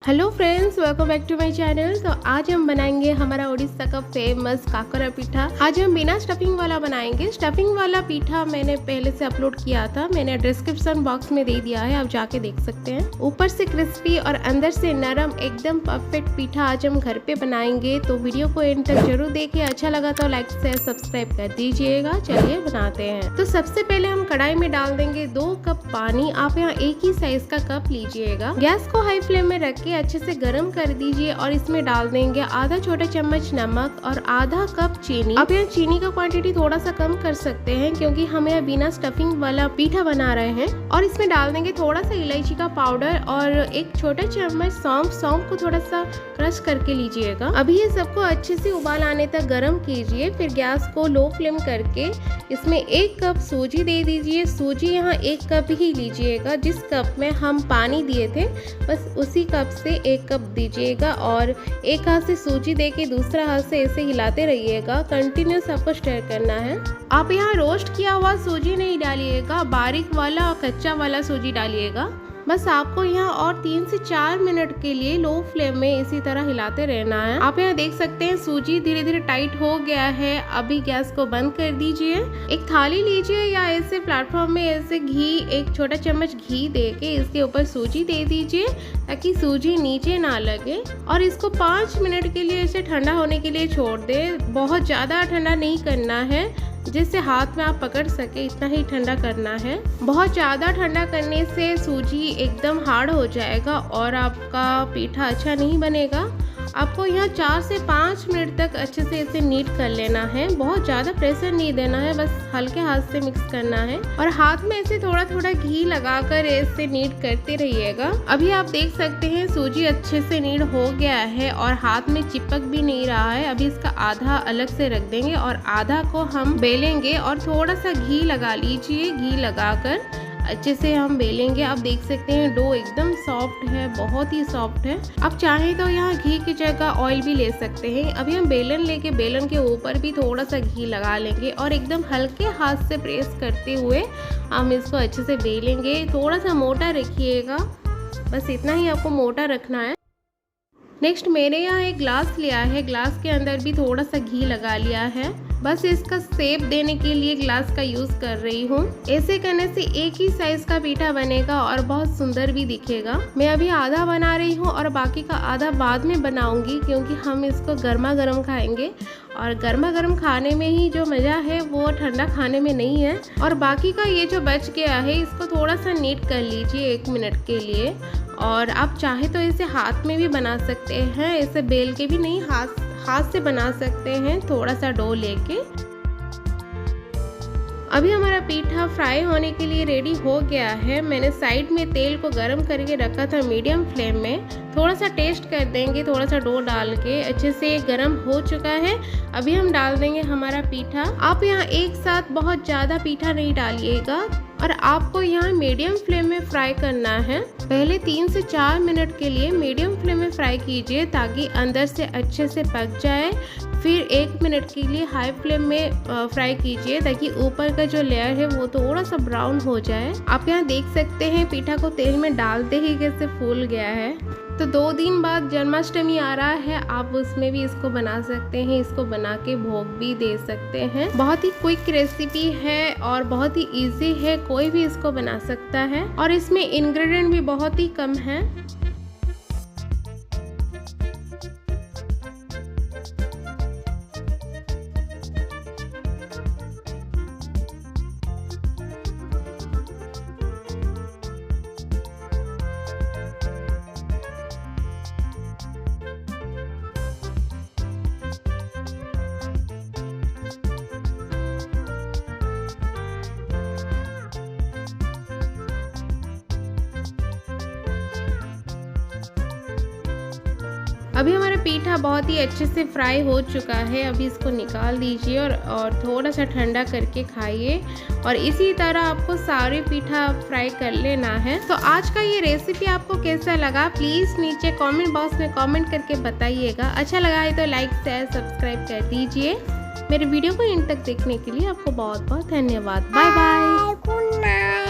Hello friends, welcome back to my channel. तो आज हम बनाएंगे हमारा उड़ीसा का फेमस काकरा पीठा। आज हम बिना स्टफिंग वाला बनाएंगे। स्टफिंग वाला पीठा मैंने पहले से अपलोड किया था, मैंने डिस्क्रिप्शन बॉक्स में दे दिया है, आप जाके देख सकते हैं। ऊपर से क्रिस्पी और अंदर से नरम, एकदम परफेक्ट पीठा आज हम घर पे बनाएंगे। तो वीडियो को एंड तक जरूर देखिए, अच्छा लगा तो लाइक शेयर सब्सक्राइब कर दीजिएगा। चलिए बनाते हैं। तो सबसे पहले हम कढ़ाई में डाल देंगे 2 कप पानी। आप यहाँ एक ही साइज का कप लीजिएगा। गैस को हाई फ्लेम में रख के अच्छे से गर्म कर दीजिए और इसमें डाल देंगे आधा छोटा चम्मच नमक और आधा कप चीनी। आप यहाँ चीनी का क्वांटिटी थोड़ा सा कम कर सकते हैं क्योंकि हम यहाँ बिना स्टफिंग वाला पीठा बना रहे हैं। और इसमें डाल देंगे थोड़ा सा इलायची का पाउडर और एक छोटा चम्मच सौंफ को थोड़ा सा क्रश करके लीजिएगा। अभी ये सबको अच्छे से उबाल आने तक गर्म कीजिए। फिर गैस को लो फ्लेम करके इसमें 1 कप सूजी दे दीजिए। सूजी यहाँ 1 कप ही लीजिएगा, जिस कप में हम पानी दिए थे बस उसी कप से 1 कप दीजिएगा। और एक हाथ से सूजी देके दूसरा हाथ से ऐसे हिलाते रहिएगा। कंटिन्यूस आपको स्टर करना है। आप यहाँ रोस्ट किया हुआ सूजी नहीं डालिएगा, बारीक वाला और कच्चा वाला सूजी डालिएगा। बस आपको यहाँ और 3 से 4 मिनट के लिए लो फ्लेम में इसी तरह हिलाते रहना है। आप यहाँ देख सकते हैं सूजी धीरे धीरे टाइट हो गया है। अभी गैस को बंद कर दीजिए। एक थाली लीजिए या ऐसे प्लेटफॉर्म में ऐसे घी, 1 छोटा चम्मच घी देके इसके ऊपर सूजी दे दीजिए ताकि सूजी नीचे ना लगे। और इसको 5 मिनट के लिए ऐसे ठंडा होने के लिए छोड़ दे। बहुत ज़्यादा ठंडा नहीं करना है, जिससे हाथ में आप पकड़ सके, इतना ही ठंडा करना है। बहुत ज़्यादा ठंडा करने से सूजी एकदम हार्ड हो जाएगा और आपका पीठा अच्छा नहीं बनेगा। आपको यहाँ 4 से 5 मिनट तक अच्छे से इसे नीट कर लेना है। बहुत ज़्यादा प्रेशर नहीं देना है, बस हल्के हाथ से मिक्स करना है और हाथ में ऐसे थोड़ा थोड़ा घी लगाकर ऐसे नीट करते रहिएगा। अभी आप देख सकते हैं सूजी अच्छे से नीट हो गया है और हाथ में चिपक भी नहीं रहा है। अभी इसका आधा अलग से रख देंगे और आधा को हम बेलेंगे और थोड़ा सा घी लगा लीजिए। घी लगाकर अच्छे से हम बेलेंगे। आप देख सकते हैं डो एकदम सॉफ्ट है, बहुत ही सॉफ्ट है। आप चाहें तो यहाँ घी की जगह ऑयल भी ले सकते हैं। अभी हम बेलन लेके बेलन के ऊपर भी थोड़ा सा घी लगा लेंगे और एकदम हल्के हाथ से प्रेस करते हुए हम इसको अच्छे से बेलेंगे। थोड़ा सा मोटा रखिएगा, बस इतना ही आपको मोटा रखना है। नेक्स्ट मैंने यहाँ एक ग्लास लिया है, ग्लास के अंदर भी थोड़ा सा घी लगा लिया है। बस इसका शेप देने के लिए ग्लास का यूज़ कर रही हूँ। ऐसे करने से एक ही साइज का पीठा बनेगा और बहुत सुंदर भी दिखेगा। मैं अभी आधा बना रही हूँ और बाकी का आधा बाद में बनाऊंगी क्योंकि हम इसको गर्मा गर्म खाएंगे और गर्मा गर्म खाने में ही जो मज़ा है वो ठंडा खाने में नहीं है। और बाकी का ये जो बच गया है इसको थोड़ा सा नीट कर लीजिए 1 मिनट के लिए। और आप चाहे तो इसे हाथ में भी बना सकते हैं, ऐसे बेल के भी नहीं, हाथ से बना सकते हैं थोड़ा सा डो लेके। अभी हमारा पीठा फ्राई होने के लिए रेडी हो गया है। मैंने साइड में तेल को गरम करके रखा था मीडियम फ्लेम में। थोड़ा सा टेस्ट कर देंगे, थोड़ा सा डो डाल के। अच्छे से गरम हो चुका है। अभी हम डाल देंगे हमारा पीठा। आप यहाँ एक साथ बहुत ज़्यादा पीठा नहीं डालिएगा और आपको यहाँ मीडियम फ्लेम में फ्राई करना है। पहले 3 से 4 मिनट के लिए मीडियम फ्लेम में फ्राई कीजिए ताकि अंदर से अच्छे से पक जाए। फिर 1 मिनट के लिए हाई फ्लेम में फ्राई कीजिए ताकि ऊपर का जो लेयर है वो थोड़ा सा ब्राउन हो जाए। आप यहाँ देख सकते हैं पीठा को तेल में डालते ही कैसे फूल गया है। तो 2 दिन बाद जन्माष्टमी आ रहा है, आप उसमें भी इसको बना सकते हैं। इसको बना के भोग भी दे सकते हैं। बहुत ही क्विक रेसिपी है और बहुत ही इजी है, कोई भी इसको बना सकता है और इसमें इंग्रेडिएंट भी बहुत ही कम है। अभी हमारा पीठा बहुत ही अच्छे से फ्राई हो चुका है। अभी इसको निकाल दीजिए और थोड़ा सा ठंडा करके खाइए। और इसी तरह आपको सारे पीठा फ्राई कर लेना है। तो आज का ये रेसिपी आपको कैसा लगा प्लीज़ नीचे कमेंट बॉक्स में कमेंट करके बताइएगा। अच्छा लगा है तो लाइक शेयर सब्सक्राइब कर दीजिए। मेरे वीडियो को एंड तक देखने के लिए आपको बहुत बहुत धन्यवाद। Bye bye.